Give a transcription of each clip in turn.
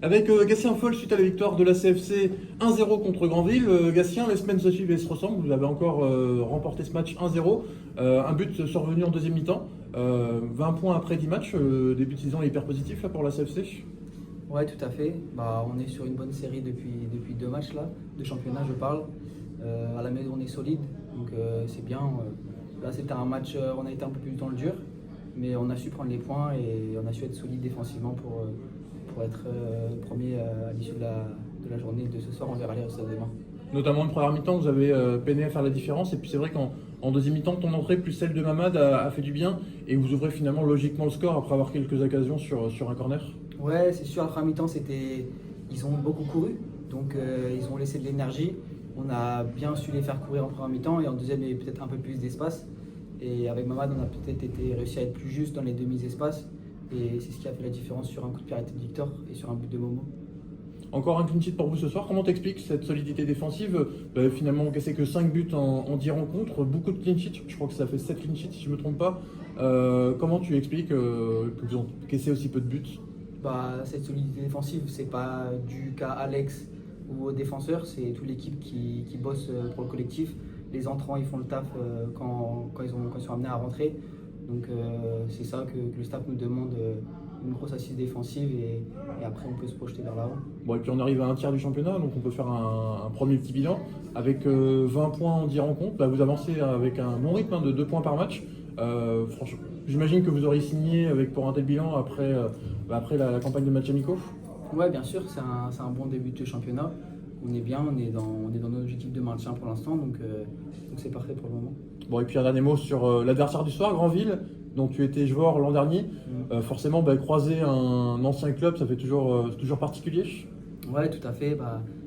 Avec Gatien Foll suite à la victoire de la CFC 1-0 contre Granville. Gatien, les semaines se suivent et se ressemblent. Vous avez encore remporté ce match 1-0. Un but survenu en deuxième mi-temps. 20 points après 10 matchs. Début de saison est hyper positif là, pour la CFC. Ouais, tout à fait. On est sur une bonne série depuis 2 matchs là, de championnat, je parle. À la maison, on est solide, donc c'est bien. Là, c'était un match, on a été un peu plus dans le dur, mais on a su prendre les points et on a su être solide défensivement pour être premier à l'issue de la journée de ce soir. On verra les résultats demain. Notamment en première mi-temps, vous avez peiné à faire la différence. Et puis c'est vrai qu'en deuxième mi-temps, ton entrée plus celle de Mamad a fait du bien. Et vous ouvrez finalement logiquement le score après avoir quelques occasions sur un corner. Ouais, c'est sûr, la première mi-temps, ils ont beaucoup couru, donc ils ont laissé de l'énergie. On a bien su les faire courir en première mi-temps et en deuxième, il y avait peut-être un peu plus d'espace. Et avec Mamad, on a peut-être réussi à être plus juste dans les demi-espaces. Et c'est ce qui a fait la différence sur un coup de pied arrêté de Victor et sur un but de Momo. Encore un clean sheet pour vous ce soir. Comment t'expliques cette solidité défensive? Finalement, encaissé que 5 buts en 10 rencontres, beaucoup de clean sheets. Je crois que ça fait 7 clean sheets si je ne me trompe pas. Comment tu expliques que vous encaissez aussi peu de buts? Cette solidité défensive, c'est pas dû qu'à Alex ou aux défenseurs, c'est toute l'équipe qui bosse pour le collectif. Les entrants, ils font le taf quand ils sont amenés à rentrer. Donc c'est ça que le staff nous demande, une grosse assise défensive et après on peut se projeter vers là-haut. Bon, et puis on arrive à un tiers du championnat, donc on peut faire un premier petit bilan. Avec 20 points en 10 rencontres, vous avancez avec un bon rythme de 2 points par match. Franchement, j'imagine que vous auriez signé pour un tel bilan après la campagne de matchs amicaux. Ouais, bien sûr, c'est un bon début de championnat. On est bien, on est dans nos objectifs de maintien pour l'instant, donc c'est parfait pour le moment. Bon, et puis un dernier mot sur l'adversaire du soir, Granville, dont tu étais joueur l'an dernier. Forcément, croiser un ancien club, ça fait toujours particulier. Ouais, tout à fait.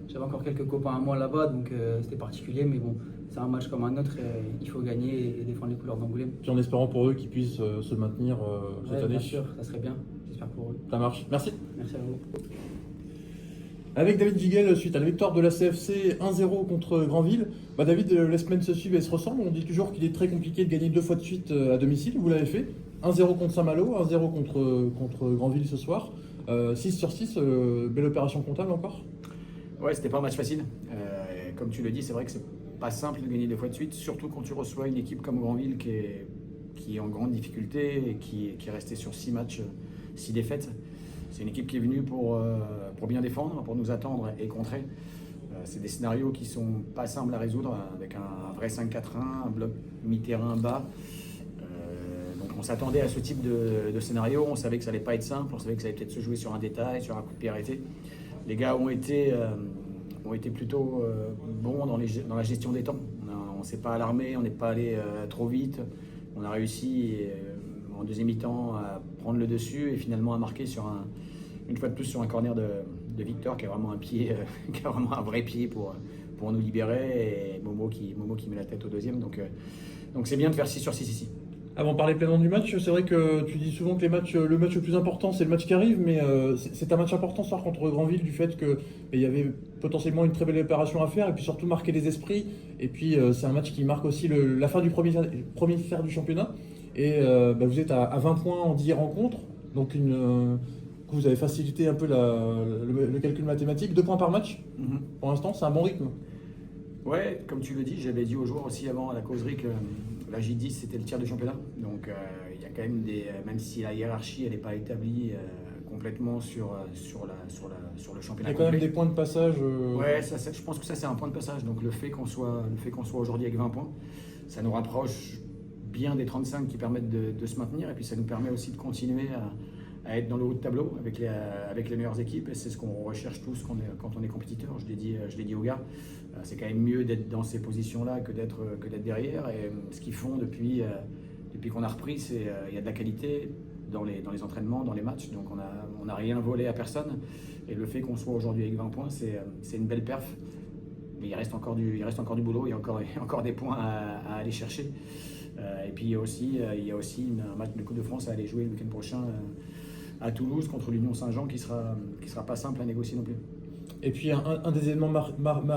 J'avais encore quelques copains à moi là-bas, donc c'était particulier, mais bon, c'est un match comme un autre, il faut gagner et défendre les couleurs d'Angoulême. Puis en espérant pour eux qu'ils puissent se maintenir cette année. Bien sûr, ça serait bien, j'espère pour eux. Ça marche, merci. Merci à vous. Avec David Giguel, suite à la victoire de la CFC 1-0 contre Granville, David, les semaines se suivent et se ressemblent. On dit toujours qu'il est très compliqué de gagner 2 fois de suite à domicile. Vous l'avez fait. 1-0 contre Saint-Malo, 1-0 contre Granville ce soir. 6 sur 6, belle opération comptable encore. Ouais, c'était pas un match facile. Comme tu le dis, c'est vrai que c'est pas simple de gagner 2 fois de suite, surtout quand tu reçois une équipe comme Granville qui est en grande difficulté et qui est restée sur 6 matchs, 6 défaites. C'est une équipe qui est venue pour bien défendre, pour nous attendre et contrer. C'est des scénarios qui sont pas simples à résoudre avec un vrai 5-4-1, un bloc mi-terrain bas. Donc on s'attendait à ce type de scénario. On savait que ça allait pas être simple, on savait que ça allait peut-être se jouer sur un détail, sur un coup de pied arrêté. Les gars ont été plutôt bons dans la gestion des temps. On ne s'est pas alarmé, on n'est pas allé trop vite. On a réussi en deuxième mi-temps à prendre le dessus et finalement à marquer une fois de plus sur un corner de Victor qui a vraiment qui a vraiment un vrai pied pour nous libérer, et Momo qui met la tête au deuxième. Donc c'est bien de faire 6 sur 6 ici. Avant de parler pleinement du match, c'est vrai que tu dis souvent que le match le plus important, c'est le match qui arrive, mais c'est un match important ce soir contre Granville du fait qu'il y avait potentiellement une très belle opération à faire et puis surtout marquer les esprits. Et puis c'est un match qui marque aussi la fin du premier tiers du championnat. Et vous êtes à 20 points en 10 rencontres, donc vous avez facilité un peu le calcul mathématique. 2 points par match, Pour l'instant, c'est un bon rythme. Ouais, comme tu le dis, j'avais dit aux joueurs aussi avant à la causerie que la J10 c'était le tiers du championnat. Donc il y a quand même même si la hiérarchie elle n'est pas établie complètement sur le championnat. Il y a quand même des points de passage. Ouais, je pense que ça c'est un point de passage. Donc le fait qu'on soit aujourd'hui avec 20 points, ça nous rapproche bien des 35 qui permettent de se maintenir et puis ça nous permet aussi de continuer à être dans le haut de tableau avec les meilleures équipes et c'est ce qu'on recherche tous quand on est compétiteur. Je l'ai dit aux gars, c'est quand même mieux d'être dans ces positions-là que d'être derrière et ce qu'ils font depuis qu'on a repris, c'est il y a de la qualité dans les entraînements, dans les matchs, donc on n'a rien volé à personne et le fait qu'on soit aujourd'hui avec 20 points, c'est une belle perf. Mais il reste encore du boulot, il y a encore des points à aller chercher. Et puis il y a aussi un match de Coupe de France à aller jouer le week-end prochain à Toulouse contre l'Union Saint-Jean qui sera pas simple à négocier non plus. Et puis un des éléments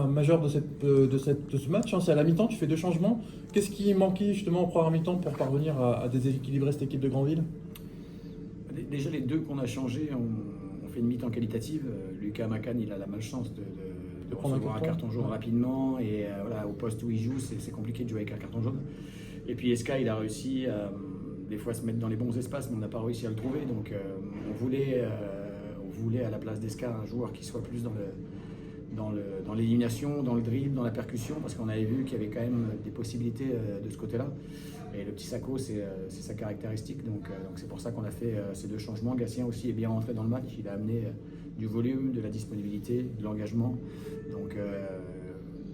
majeurs de ce match, c'est à la mi-temps, tu fais 2 changements. Qu'est-ce qui manquait justement en première mi-temps pour parvenir à déséquilibrer cette équipe de Granville? Déjà les 2 qu'on a changés ont on fait une mi-temps qualitative. Lucas Macan, il a la malchance de prendre recevoir un carton jaune rapidement. Et voilà, au poste où il joue, c'est compliqué de jouer avec un carton jaune. Et puis Eska, il a réussi des fois à se mettre dans les bons espaces, mais on n'a pas réussi à le trouver. Donc on voulait à la place d'Eska un joueur qui soit plus dans l'élimination, dans le dribble, dans la percussion, parce qu'on avait vu qu'il y avait quand même des possibilités de ce côté-là. Et le petit Sako, c'est sa caractéristique. Donc c'est pour ça qu'on a fait ces deux changements. Gatien aussi est bien rentré dans le match. Il a amené du volume, de la disponibilité, de l'engagement. Donc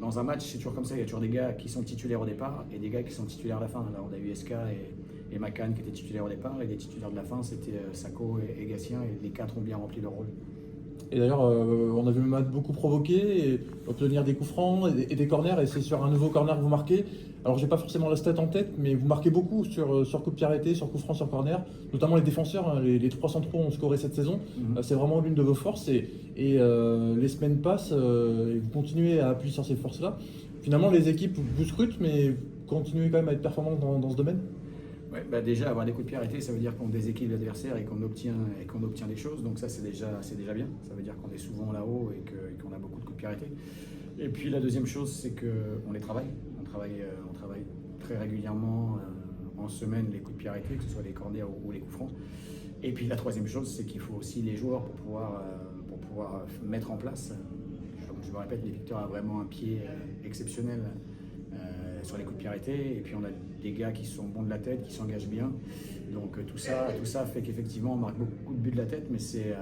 dans un match, c'est toujours comme ça. Il y a toujours des gars qui sont titulaires au départ et des gars qui sont titulaires à la fin. Là, on a eu Eska et Macan qui étaient titulaires au départ. Et les titulaires de la fin, c'était Sako et Gatien. Et les quatre ont bien rempli leur rôle. Et d'ailleurs, on a vu Matt beaucoup provoquer, et obtenir des coups francs et des corners, et c'est sur un nouveau corner que vous marquez. Alors, j'ai pas forcément la stat en tête, mais vous marquez beaucoup sur coups de pied arrêtés, sur coups francs, sur corner. Notamment les défenseurs, hein, les 3 centraux ont scoré cette saison. C'est vraiment l'une de vos forces, et les semaines passent, et vous continuez à appuyer sur ces forces-là. Finalement, les équipes vous scrutent, mais vous continuez quand même à être performant dans ce domaine. Ouais, bah déjà, avoir des coups de pied arrêtés, ça veut dire qu'on déséquilibre l'adversaire et qu'on obtient des choses. Donc ça, c'est déjà bien. Ça veut dire qu'on est souvent là-haut et qu'on a beaucoup de coups de pied arrêtés. Et puis la deuxième chose, c'est qu'on les travaille. On travaille très régulièrement en semaine les coups de pied arrêtés, que ce soit les corners ou les coups francs. Et puis la troisième chose, c'est qu'il faut aussi les joueurs pour pouvoir mettre en place. Comme je me répète, les Victor a vraiment un pied exceptionnel sur les coups de pied arrêtés, et puis on a des gars qui sont bons de la tête, qui s'engagent bien. Donc tout ça fait qu'effectivement on marque beaucoup de buts de la tête, mais c'est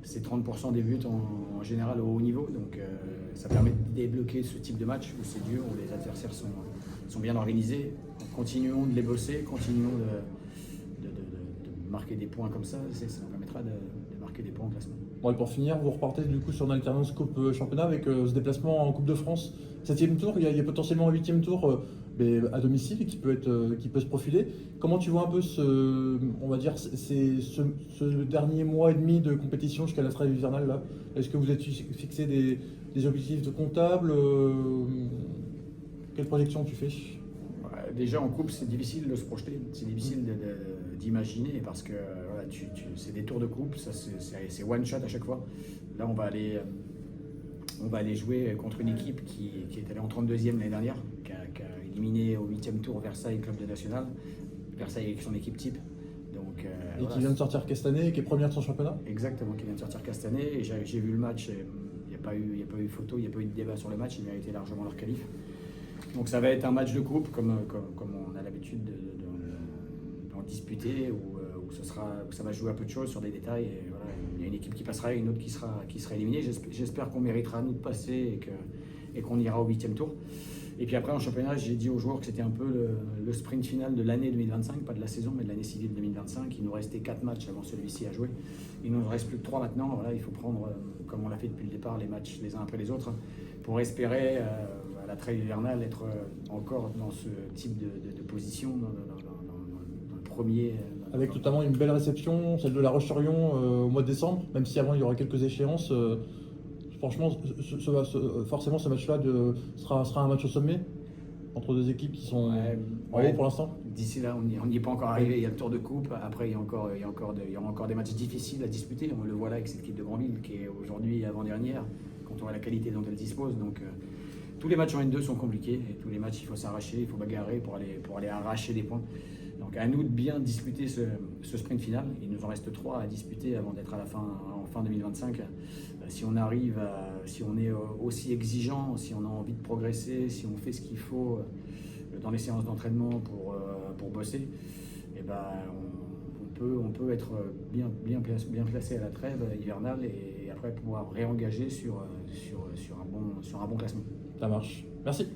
30% des buts en général au haut niveau. Donc ça permet de débloquer ce type de match où c'est dur, où les adversaires sont bien organisés. Donc, continuons de les bosser, continuons de marquer des points comme ça nous permettra de marquer des points en classement. Bon, et pour finir, vous repartez du coup sur une alternance Coupe Championnat avec ce déplacement en Coupe de France. 7e tour, il y a potentiellement un 8e tour à domicile qui peut se profiler. Comment tu vois un peu ce dernier mois et demi de compétition jusqu'à la trêve hivernale là? Est-ce que vous êtes fixé des objectifs de comptable? Quelle projection tu fais? Déjà en coupe, c'est difficile de se projeter, c'est difficile d'imaginer parce que voilà, c'est des tours de coupe, ça c'est one shot à chaque fois. Là, on va aller jouer contre une équipe qui est allée en 32e l'année dernière, qui a éliminé au 8e tour Versailles, club de national. Versailles avec son équipe type. Donc, et qui vient de sortir Castanet, qui est première de son championnat. Exactement, qui vient de sortir Castanet. Et j'ai vu le match, il n'y a pas eu photo, il n'y a pas eu de débat sur le match, ils méritaient largement leur qualif. Donc ça va être un match de coupe, comme on a l'habitude d'en disputer, où ça va jouer à peu de choses sur des détails. Et voilà, il y a une équipe qui passera et une autre qui sera éliminée. J'espère qu'on méritera nous de passer et qu'on ira au 8e tour. Et puis après en championnat, j'ai dit aux joueurs que c'était un peu le sprint final de l'année 2025, pas de la saison, mais de l'année civile 2025. Il nous restait 4 matchs avant celui-ci à jouer. Il ne nous reste plus que 3 maintenant. Voilà, il faut prendre, comme on l'a fait depuis le départ, les matchs les uns après les autres pour espérer à la trêve hivernale être encore dans ce type de position, dans le premier. Avec notamment une belle réception, celle de La Roche-sur-Yon au mois de décembre, même si avant il y aura quelques échéances. Franchement, forcément ce match-là sera un match au sommet entre deux équipes qui sont en haut pour l'instant. D'ici là, on n'y est pas encore arrivé. Il y a le tour de coupe. Après, il y aura encore des matchs difficiles à disputer. On le voit là avec cette équipe de Grandville qui est aujourd'hui avant-dernière, quand on voit la qualité dont elle dispose. Donc, tous les matchs en N2 sont compliqués. Et tous les matchs, il faut s'arracher, il faut bagarrer pour aller arracher des points. Donc, à nous de bien disputer ce sprint final. Il nous en reste 3 à disputer avant d'être en fin 2025. Si on arrive, si on est aussi exigeant, si on a envie de progresser, si on fait ce qu'il faut dans les séances d'entraînement pour bosser, et ben on peut être bien placé à la trêve hivernale et après pouvoir réengager sur un bon classement. Ça marche. Merci.